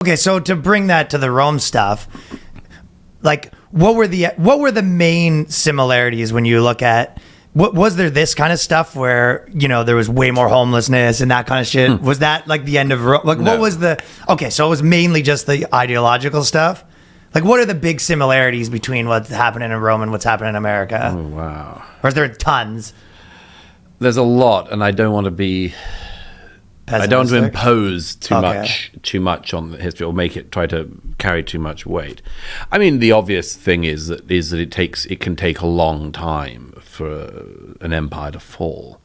Okay, so to bring that to the Rome stuff, like what were the main similarities when you look at was there this kind of stuff where, you know, there was way more homelessness and that kind of shit? Was that like the end of Rome? Like No. what was okay, so it was mainly just the ideological stuff? Like what are the big similarities between what's happening in Rome and what's happening in America? Oh, wow. Or is there tons? There's a lot, and I don't want to be... I don't want to Pessimistic? impose Okay. too much on the history or try to carry too much weight. I mean, the obvious thing is that it can take a long time for an empire to fall.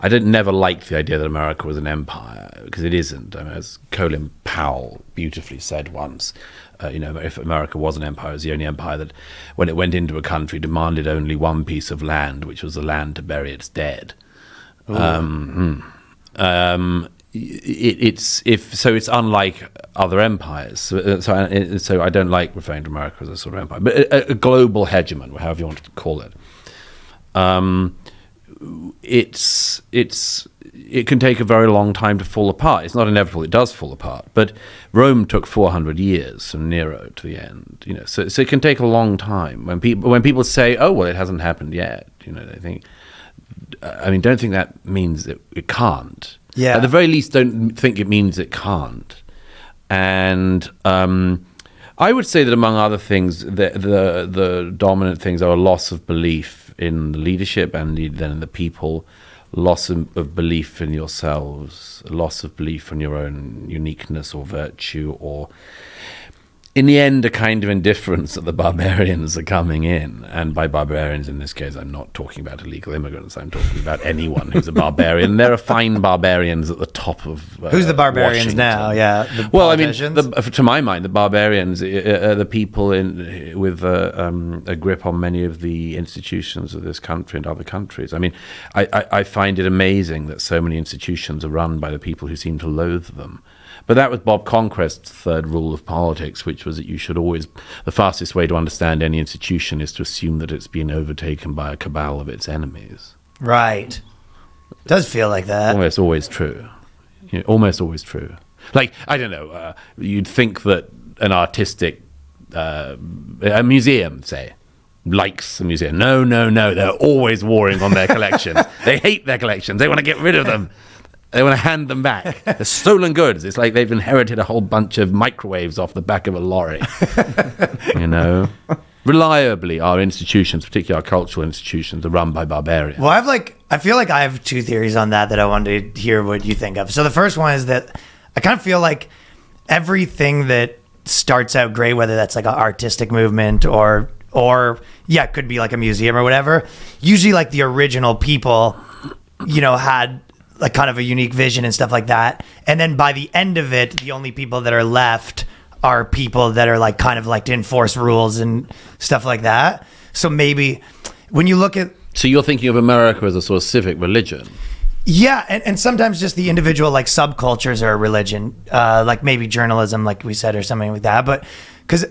I never liked the idea that America was an empire, because it isn't. I mean, as Colin Powell beautifully said once, if America was an empire, it was the only empire that, when it went into a country, demanded only one piece of land, which was the land to bury its dead. It's unlike other empires. So I don't like referring to America as a sort of empire, but a global hegemon, however you want to call it. It can take a very long time to fall apart. It's not inevitable; it does fall apart. But Rome took 400 years from Nero to the end. So it can take a long time. When people say, "Oh, well, it hasn't happened yet," they think. I mean, don't think that means that it can't. Yeah. At the very least, don't think it means it can't. And I would say that among other things, the dominant things are a loss of belief in the leadership and then in the people, loss of belief in yourselves, a loss of belief in your own uniqueness or virtue, or in the end, a kind of indifference that the barbarians are coming in. And by barbarians, in this case, I'm not talking about illegal immigrants. I'm talking about anyone who's a barbarian. There are fine barbarians at the top of Who's the barbarians Washington. now? Yeah, the Well, I mean, politicians? to my mind, the barbarians are the people with a grip on many of the institutions of this country and other countries. I mean, I find it amazing that so many institutions are run by the people who seem to loathe them. But that was Bob Conquest's third rule of politics, which was that you should always, the fastest way to understand any institution is to assume that it's been overtaken by a cabal of its enemies. Right. Does feel like that. Almost always true. Almost always true. Like, I don't know, you'd think that an artistic, a museum, say, likes a museum. No, they're always warring on their collections. They hate their collections. They want to get rid of them. They want to hand them back. They're stolen goods. It's like they've inherited a whole bunch of microwaves off the back of a lorry. Reliably, our institutions, particularly our cultural institutions, are run by barbarians. Well, I feel like I have two theories on that I wanted to hear what you think of. So the first one is that I kind of feel like everything that starts out great, whether that's like an artistic movement or yeah, it could be like a museum or whatever. Usually like the original people, had like kind of a unique vision and stuff like that. And then by the end of it, the only people that are left are people that are like kind of like to enforce rules and stuff like that. So maybe when you look at... So you're thinking of America as a sort of civic religion. Yeah, and sometimes just the individual like subcultures are a religion, like maybe journalism, like we said, or something like that. But because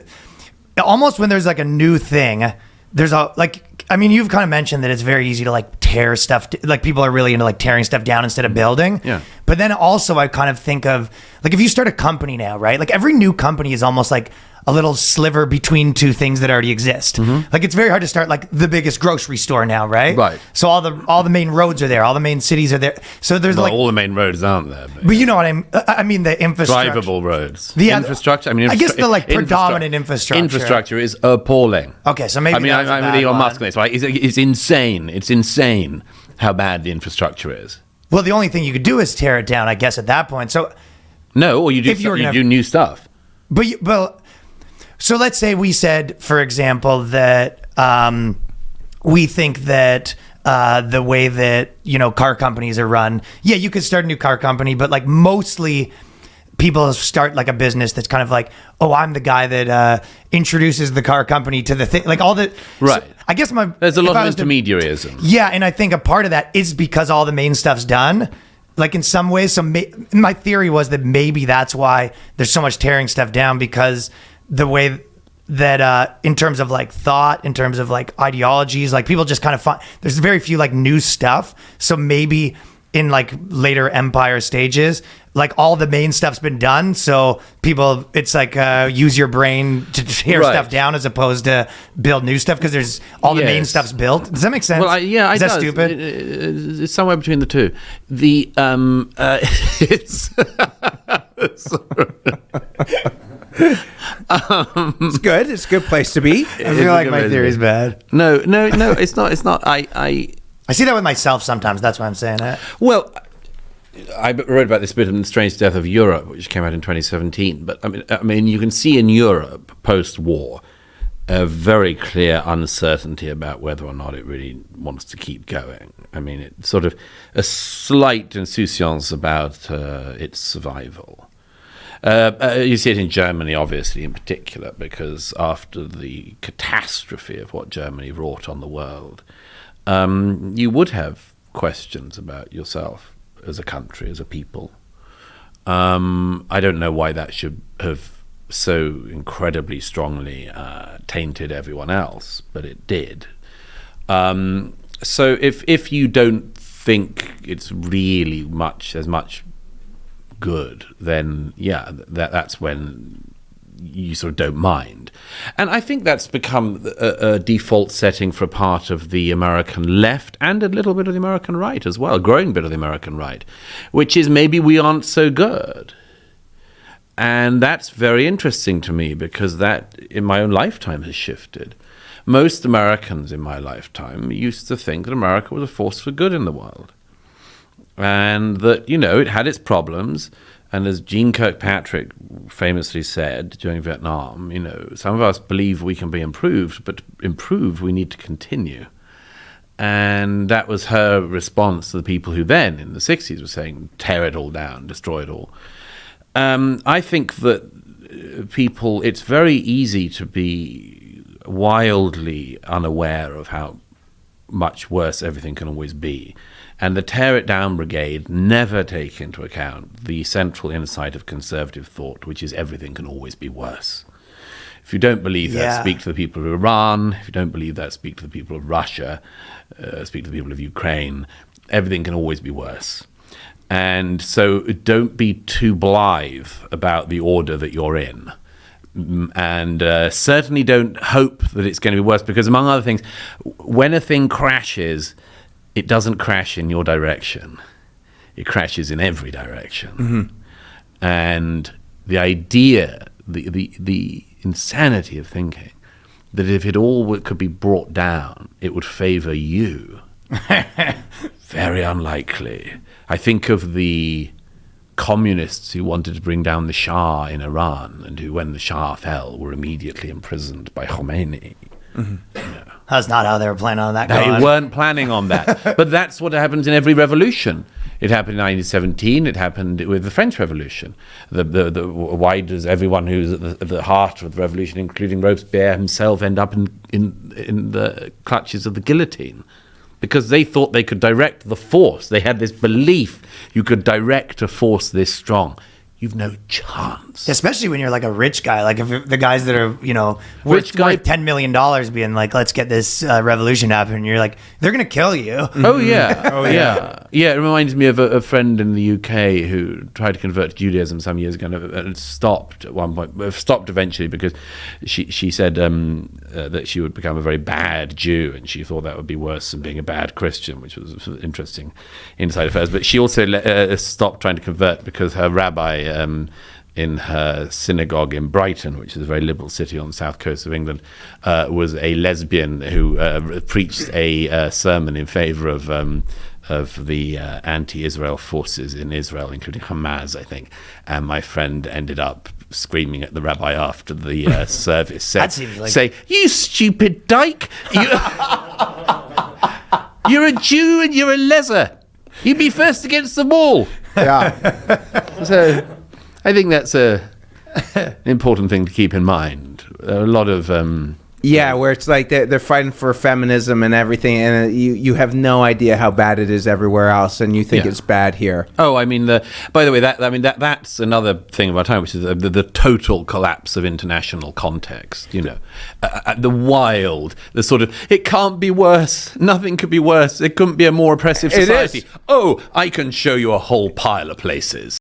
almost when there's like a new thing, there's you've kind of mentioned that it's very easy to like tear stuff, like people are really into like tearing stuff down instead of building. Yeah. But then also I kind of think of like if you start a company now, right? Like every new company is almost like a little sliver between two things that already exist. Mm-hmm. Like it's very hard to start like the biggest grocery store now, right? Right. So all the main roads are there, all the main cities are there. So there's All the main roads aren't there. But you know what I mean the infrastructure. Drivable roads. The infrastructure. I guess the like predominant infrastructure. Infrastructure is appalling. Okay, so maybe I'm with Elon Musk on this, right? It's insane. It's insane how bad the infrastructure is. Well, the only thing you could do is tear it down, I guess, at that point. So no, or you do do new stuff. So let's say we said, for example, that we think that the way that car companies are run, yeah, you could start a new car company, but like mostly people start like a business that's kind of like, oh, I'm the guy that introduces the car company to the thing, like all the right. So I guess there's a lot of intermediaryism. Yeah, and I think a part of that is because all the main stuff's done. Like in some ways, my theory was that maybe that's why there's so much tearing stuff down, because the way that in terms of like thought, in terms of like ideologies, like people just kind of find there's very few like new stuff. So maybe in like later empire stages, like all the main stuff's been done, so people, it's like use your brain to tear Right. stuff down as opposed to build new stuff because there's all the main Yes. stuff's built. Does that make sense? Well, Is that does. stupid? It's somewhere between the two. The it's It's good. It's a good place to be. I feel like my theory's bad. no. It's not. It's not. I I see that with myself sometimes. That's why I'm saying it. well. I wrote about this bit in The Strange Death of Europe, which came out in 2017. But I mean, you can see in Europe post-war a very clear uncertainty about whether or not it really wants to keep going. I mean, it's sort of a slight insouciance about its survival. You see it in Germany, obviously, in particular, because after the catastrophe of what Germany wrought on the world, you would have questions about yourself as a country, as a people. I don't know why that should have so incredibly strongly tainted everyone else, but it did. So if you don't think it's really as much good, then yeah, that's when you sort of don't mind. And I think that's become a default setting for a part of the American left and a little bit of the American right as well, a growing bit of the American right, which is maybe we aren't so good. And that's very interesting to me because that, in my own lifetime, has shifted. Most Americans in my lifetime used to think that America was a force for good in the world. And that, it had its problems. And as Gene Kirkpatrick famously said during Vietnam, some of us believe we can be improved, but to improve, we need to continue. And that was her response to the people who then, in the 60s, were saying, tear it all down, destroy it all. I think that people, it's very easy to be wildly unaware of how much worse everything can always be. And the Tear It Down Brigade never take into account the central insight of conservative thought, which is everything can always be worse. If you don't believe that, speak to the people of Iran. If you don't believe that, speak to the people of Russia. Speak to the people of Ukraine. Everything can always be worse. And so don't be too blithe about the order that you're in. And certainly don't hope that it's going to be worse, because among other things, when a thing crashes, it doesn't crash in your direction. It crashes in every direction. Mm-hmm. And the idea, the insanity of thinking that if it all could be brought down, it would favor you. Very unlikely. I think of the communists who wanted to bring down the Shah in Iran and who, when the Shah fell, were immediately imprisoned by Khomeini. Mm-hmm. That's not how they were planning on that They going. weren't planning on that. But that's what happens in every revolution. It happened in 1917. It happened with the French Revolution. Why does everyone who's at the heart of the revolution, including Robespierre himself, end up in the clutches of the guillotine? Because they thought they could direct the force. They had this belief you could direct a force this strong. You've no chance. Especially when you're like a rich guy, like if the guys that are, Rich guy- worth $10 million being like, let's get this revolution happening. You're like, they're going to kill you. Oh, yeah. Yeah, it reminds me of a friend in the UK who tried to convert to Judaism some years ago and stopped at one point. Stopped eventually because she said that she would become a very bad Jew, and she thought that would be worse than being a bad Christian, which was an interesting insight of hers. But she also stopped trying to convert because her rabbi in her synagogue in Brighton, which is a very liberal city on the south coast of England, was a lesbian who preached a sermon in favor of the anti-Israel forces in Israel, including Hamas, I think. And my friend ended up screaming at the rabbi after the service, say, "You stupid dyke! You're a Jew and you're a leser. You'd be first against the wall." Yeah. So I think that's an important thing to keep in mind. There are a lot of Where it's like they're fighting for feminism and everything, and you have no idea how bad it is everywhere else, and you think it's bad here. Oh, I mean, by the way, that's another thing of our time, which is the total collapse of international context. The wild, the sort of, it can't be worse. Nothing could be worse. It couldn't be a more oppressive society. It is. Oh, I can show you a whole pile of places.